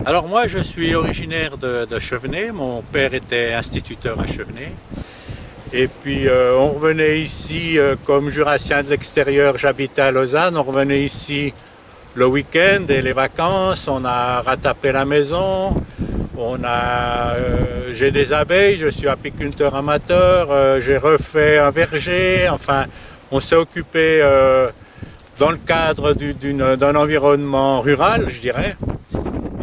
Alors moi, je suis originaire de Chevenay. Mon père était instituteur à Chevenay. Et puis on revenait ici comme jurassien de l'extérieur. J'habitais à Lausanne. On revenait ici le week-end et les vacances. On a ratapé la maison. J'ai des abeilles. Je suis apiculteur amateur. J'ai refait un verger. Enfin, on s'est occupé dans le cadre d'un environnement rural, je dirais.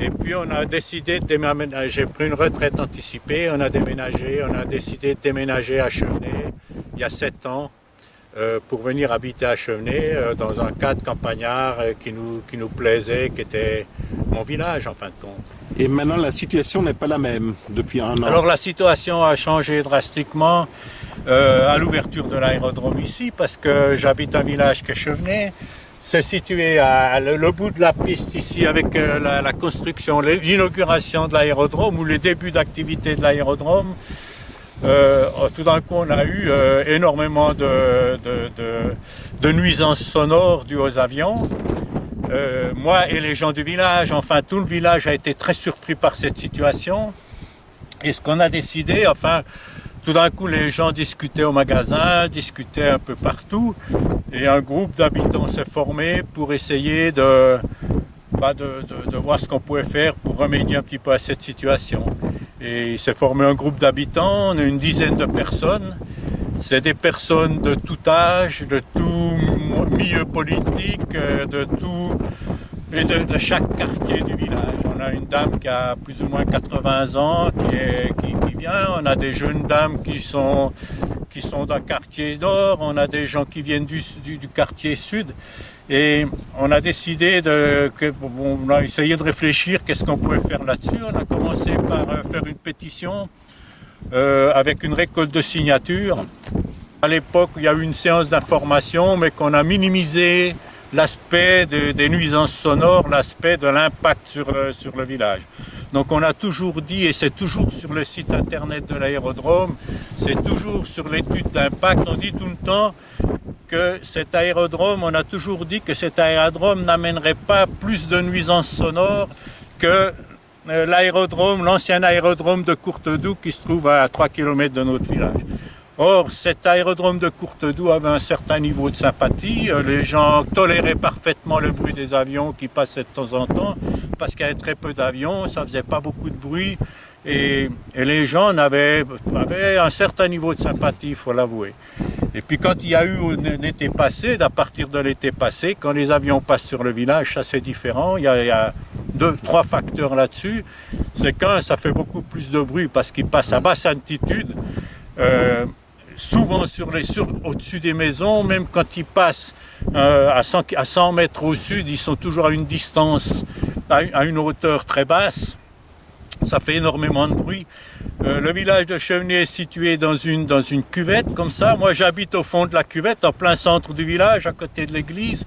Et puis on a décidé de déménager, j'ai pris une retraite anticipée, on a décidé de déménager à Chevenay il y a 7 ans pour venir habiter à Chevenay dans un cadre campagnard qui nous plaisait, qui était mon village en fin de compte. Et maintenant la situation n'est pas la même depuis un an. Alors la situation a changé drastiquement à l'ouverture de l'aérodrome ici parce que j'habite un village qui est Chevenay. C'est situé à le bout de la piste ici avec la construction, l'inauguration de l'aérodrome ou les débuts d'activité de l'aérodrome. Tout d'un coup, on a eu énormément de nuisances sonores dues aux avions. Moi et les gens du village, enfin tout le village a été très surpris par cette situation. Et ce qu'on a décidé, tout d'un coup, les gens discutaient au magasin, discutaient un peu partout, et un groupe d'habitants s'est formé pour essayer de voir ce qu'on pouvait faire pour remédier un petit peu à cette situation. Et il s'est formé un groupe d'habitants, on est une dizaine de personnes. C'est des personnes de tout âge, de tout milieu politique, de chaque quartier du village. On a une dame qui a plus ou moins 80 ans qui vient, on a des jeunes dames qui sont d'un quartier nord, on a des gens qui viennent du quartier sud. Et on a décidé on a essayé de réfléchir qu'est-ce qu'on pouvait faire là-dessus. On a commencé par faire une pétition avec une récolte de signatures. À l'époque, il y a eu une séance d'information, mais qu'on a minimisé l'aspect des nuisances sonores, l'aspect de l'impact sur le village. Donc on a toujours dit, et c'est toujours sur le site internet de l'aérodrome, c'est toujours sur l'étude d'impact, on dit tout le temps que on a toujours dit que cet aérodrome n'amènerait pas plus de nuisances sonores que l'ancien aérodrome de Courtedoux qui se trouve à 3 km de notre village. Or, cet aérodrome de Courtedoux avait un certain niveau de sympathie. Les gens toléraient parfaitement le bruit des avions qui passaient de temps en temps, parce qu'il y avait très peu d'avions, ça faisait pas beaucoup de bruit, et les gens avaient un certain niveau de sympathie, il faut l'avouer. Et puis quand il y a eu l'été passé, à partir de l'été passé, quand les avions passent sur le village, ça c'est différent, il y a 2-3 facteurs là-dessus. C'est qu'un, ça fait beaucoup plus de bruit parce qu'ils passent à basse altitude, souvent au-dessus des maisons, même quand ils passent à 100 mètres au sud, ils sont toujours à une distance, à une hauteur très basse. Ça fait énormément de bruit. Le village de Chevenay est situé dans une cuvette comme ça. Moi, j'habite au fond de la cuvette, en plein centre du village, à côté de l'église.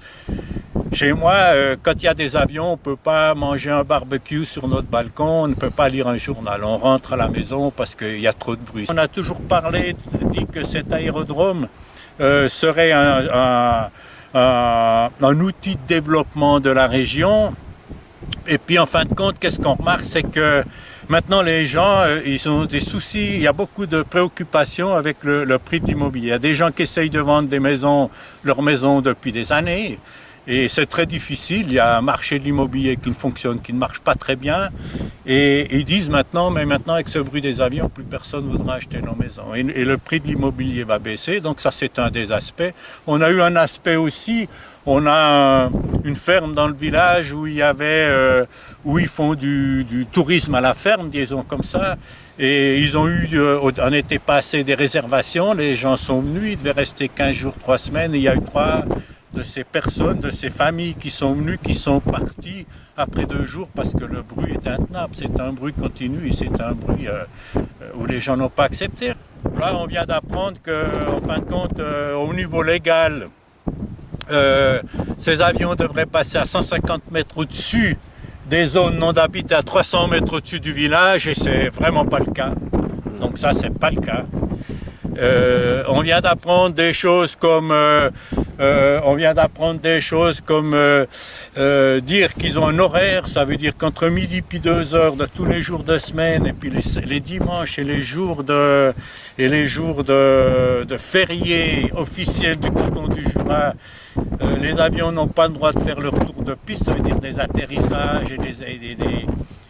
Chez moi, quand il y a des avions, on ne peut pas manger un barbecue sur notre balcon, on ne peut pas lire un journal. On rentre à la maison parce qu'il y a trop de bruit. On a toujours dit que cet aérodrome serait un outil de développement de la région. Et puis en fin de compte, qu'est-ce qu'on remarque, c'est que maintenant les gens, ils ont des soucis, il y a beaucoup de préoccupations avec le prix de l'immobilier. Il y a des gens qui essayent de vendre leurs maisons depuis des années. Et c'est très difficile, il y a un marché de l'immobilier qui ne marche pas très bien. Et ils disent maintenant avec ce bruit des avions, plus personne ne voudra acheter nos maisons. Et le prix de l'immobilier va baisser, donc ça c'est un des aspects. On a eu un aspect aussi, on a une ferme dans le village où où ils font du tourisme à la ferme, disons comme ça. Et ils ont eu, en été passé, des réservations, les gens sont venus, ils devaient rester 15 jours, 3 semaines, et il y a eu 3 de ces personnes, de ces familles qui sont venues, qui sont parties après 2 jours parce que le bruit est intenable. C'est un bruit continu et c'est un bruit où les gens n'ont pas accepté. Là, on vient d'apprendre qu'en fin de compte, au niveau légal, ces avions devraient passer à 150 mètres au-dessus des zones non habitées, à 300 mètres au-dessus du village, et c'est vraiment pas le cas. Donc ça, c'est pas le cas. On vient d'apprendre des choses comme On vient d'apprendre des choses comme dire qu'ils ont un horaire, ça veut dire qu'entre midi puis 2 heures de tous les jours de semaine, et puis les dimanches et les jours de fériés officiels du canton du Jura, les avions n'ont pas le droit de faire leur tour de piste, ça veut dire des atterrissages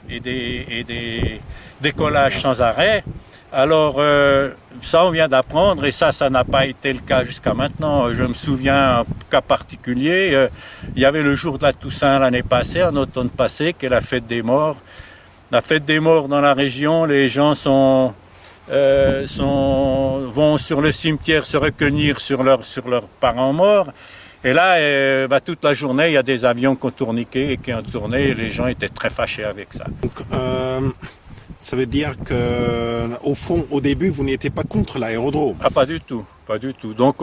et des décollages sans arrêt. Alors ça on vient d'apprendre et ça n'a pas été le cas jusqu'à maintenant. Je me souviens un cas particulier, il y avait le jour de la Toussaint l'année passée, en automne passé, qui est la fête des morts. La fête des morts dans la région, les gens vont sur le cimetière se recueillir sur leurs parents morts. Et là, toute la journée, il y a des avions qui ont tourniqué et qui ont tourné et les gens étaient très fâchés avec ça. Donc, ça veut dire que, au fond, au début, vous n'étiez pas contre l'aérodrome. Ah, pas du tout, pas du tout. Donc,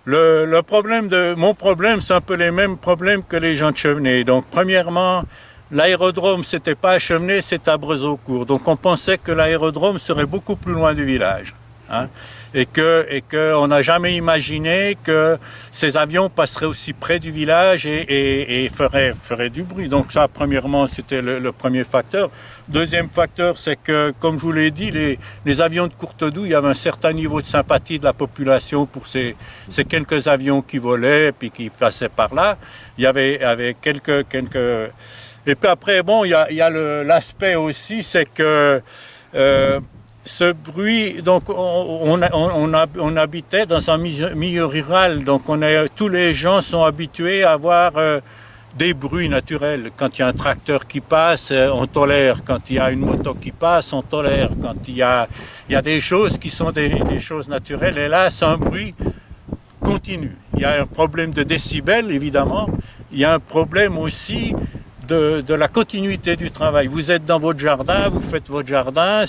mon problème, c'est un peu les mêmes problèmes que les gens de Chevenay. Donc, premièrement, l'aérodrome, c'était pas à Chevenay, c'est à Brezaucourt. Donc, on pensait que l'aérodrome serait beaucoup plus loin du village. Hein, et on n'a jamais imaginé que ces avions passeraient aussi près du village et feraient du bruit. Donc ça, premièrement, c'était le premier facteur. Deuxième facteur, c'est que, comme je vous l'ai dit, les avions de Courtedoue, il y avait un certain niveau de sympathie de la population pour ces quelques avions qui volaient et puis qui passaient par là. Il y avait quelques... Et puis après, bon, il y a l'aspect aussi, c'est que... ce bruit, donc on habitait dans un milieu rural, donc tous les gens sont habitués à avoir des bruits naturels. Quand il y a un tracteur qui passe, on tolère. Quand il y a une moto qui passe, on tolère. Quand il y a des choses qui sont des choses naturelles, et là c'est un bruit continu. Il y a un problème de décibels, évidemment. Il y a un problème aussi de la continuité du travail. Vous êtes dans votre jardin, vous faites votre jardin,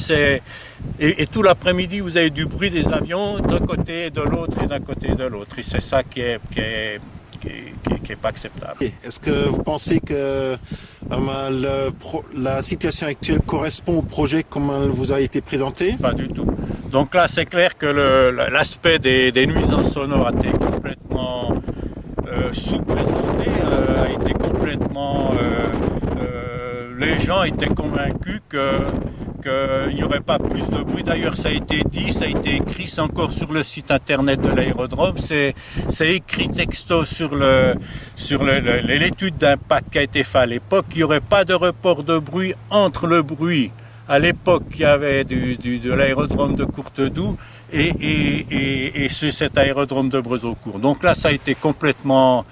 et tout l'après-midi, vous avez du bruit des avions d'un côté et de l'autre et d'un côté et de l'autre. Et c'est ça qui est pas acceptable. Est-ce que vous pensez que la situation actuelle correspond au projet comme il vous a été présenté? Pas du tout. Donc là, c'est clair que l'aspect des nuisances sonores a été complètement sous-présenté, a été complètement... les gens étaient convaincus qu'il n'y aurait pas plus de bruit. D'ailleurs, ça a été dit, ça a été écrit, c'est encore sur le site internet de l'aérodrome, c'est écrit texto sur l'étude d'impact qui a été faite à l'époque, qu'il n'y aurait pas de report de bruit entre le bruit à l'époque qu'il y avait de l'aérodrome de Courtedoue et cet aérodrome de Brezaucourt. Donc là, ça a été complètement...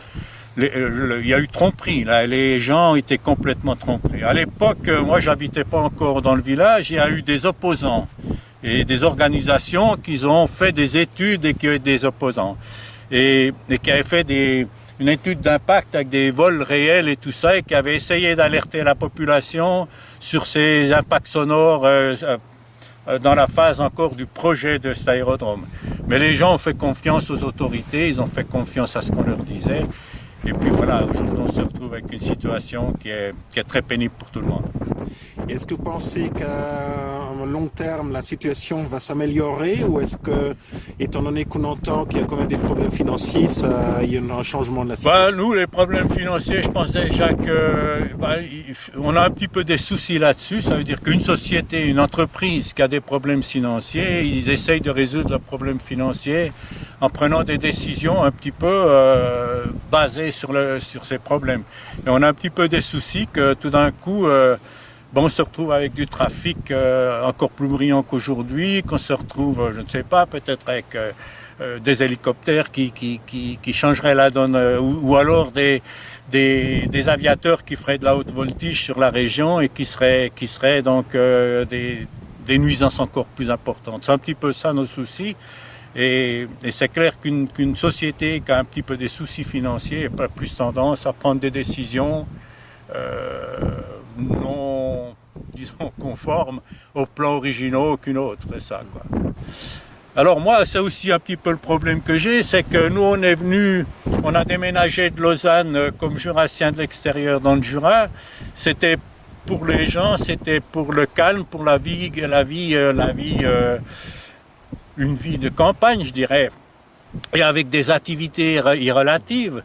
il y a eu tromperie, là. Les gens étaient complètement trompés. À l'époque, moi, j'habitais pas encore dans le village, il y a eu des opposants et des organisations qui ont fait des études et qui ont eu des opposants et qui avaient fait une étude d'impact avec des vols réels et tout ça, et qui avaient essayé d'alerter la population sur ces impacts sonores dans la phase encore du projet de cet aérodrome. Mais les gens ont fait confiance aux autorités, ils ont fait confiance à ce qu'on leur disait. Et puis voilà, aujourd'hui on se retrouve avec une situation qui est très pénible pour tout le monde. Est-ce que vous pensez qu'à long terme la situation va s'améliorer, ou est-ce que, étant donné qu'on entend qu'il y a quand même des problèmes financiers, il y a un changement de la situation? Nous, les problèmes financiers, je pense déjà on a un petit peu des soucis là-dessus. Ça veut dire qu'une société, une entreprise qui a des problèmes financiers, ils essayent de résoudre leurs problèmes financiers en prenant des décisions un petit peu basées sur ces problèmes. Et on a un petit peu des soucis que tout d'un coup... on se retrouve avec du trafic encore plus brillant qu'aujourd'hui, qu'on se retrouve, je ne sais pas, peut-être avec des hélicoptères qui changeraient la donne, ou alors des aviateurs qui feraient de la haute voltige sur la région et qui seraient donc des nuisances encore plus importantes. C'est un petit peu ça nos soucis. Et c'est clair qu'une société qui a un petit peu des soucis financiers a plus tendance à prendre des décisions non, disons, conformes aux plans originaux qu'une autre, c'est ça, quoi. Alors moi, c'est aussi un petit peu le problème que j'ai, c'est que nous, on a déménagé de Lausanne comme jurassien de l'extérieur dans le Jura. C'était pour les gens, c'était pour le calme, pour la vie, une vie de campagne, je dirais. et avec des activités irrelatives.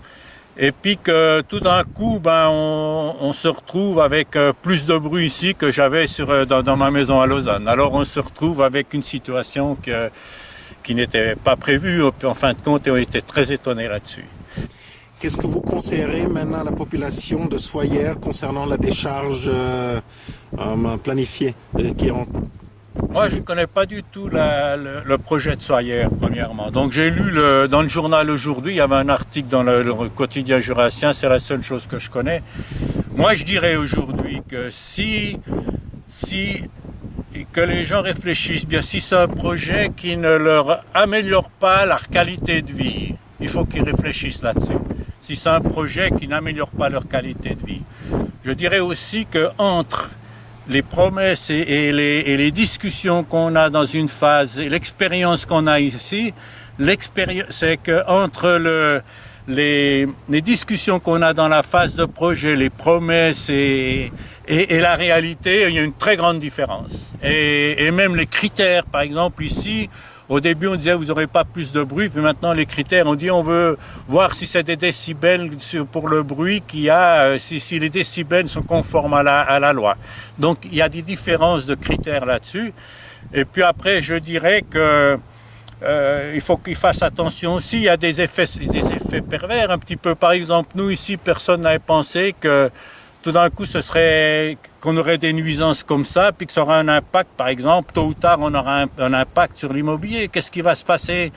Et puis que tout d'un coup, on se retrouve avec plus de bruit ici que j'avais dans ma maison à Lausanne. Alors on se retrouve avec une situation qui n'était pas prévue. En fin de compte, on était très étonnés là-dessus. Qu'est-ce que vous conseillerez maintenant à la population de Soyer concernant la décharge planifiée Moi, je ne connais pas du tout le projet de Soyer, premièrement. Donc, j'ai lu dans le journal aujourd'hui, il y avait un article dans le quotidien jurassien, c'est la seule chose que je connais. Moi, je dirais aujourd'hui que que les gens réfléchissent bien, si c'est un projet qui ne leur améliore pas leur qualité de vie, il faut qu'ils réfléchissent là-dessus. Si c'est un projet qui n'améliore pas leur qualité de vie. Je dirais aussi que entre les promesses et les discussions qu'on a dans une phase, et l'expérience qu'on a ici, c'est que entre les discussions qu'on a dans la phase de projet, les promesses et la réalité, il y a une très grande différence. Et même les critères, par exemple ici, au début on disait vous n'aurez pas plus de bruit, puis maintenant les critères, on dit on veut voir si c'est des décibels pour le bruit qu'il y a, si les décibels sont conformes à la loi. Donc il y a des différences de critères là-dessus. Et puis après je dirais que il faut qu'ils fassent attention aussi, il y a des effets pervers un petit peu. Par exemple, nous ici, personne n'avait pensé que tout d'un coup, qu'on aurait des nuisances comme ça, puis que ça aura un impact, par exemple, tôt ou tard, on aura un impact sur l'immobilier. Qu'est-ce qui va se passer?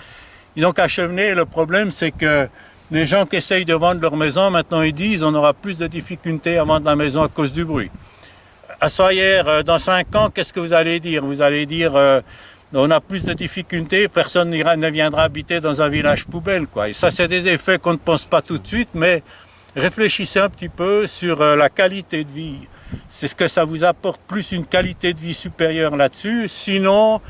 Et donc à Chevenay, le problème, c'est que les gens qui essayent de vendre leur maison, maintenant ils disent on aura plus de difficultés à vendre la maison à cause du bruit. À Soyer, dans 5 ans, qu'est-ce que vous allez dire? Vous allez dire on a plus de difficultés, personne ne viendra habiter dans un village poubelle, quoi. Et ça, c'est des effets qu'on ne pense pas tout de suite, mais réfléchissez un petit peu sur la qualité de vie. C'est ce que ça vous apporte, plus une qualité de vie supérieure là-dessus. Sinon,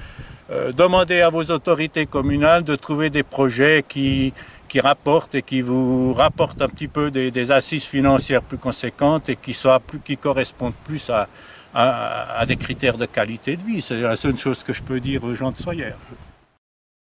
demandez à vos autorités communales de trouver des projets qui rapportent et qui vous rapportent un petit peu des assises financières plus conséquentes et qui correspondent plus à des critères de qualité de vie. C'est la seule chose que je peux dire aux gens de Soyer.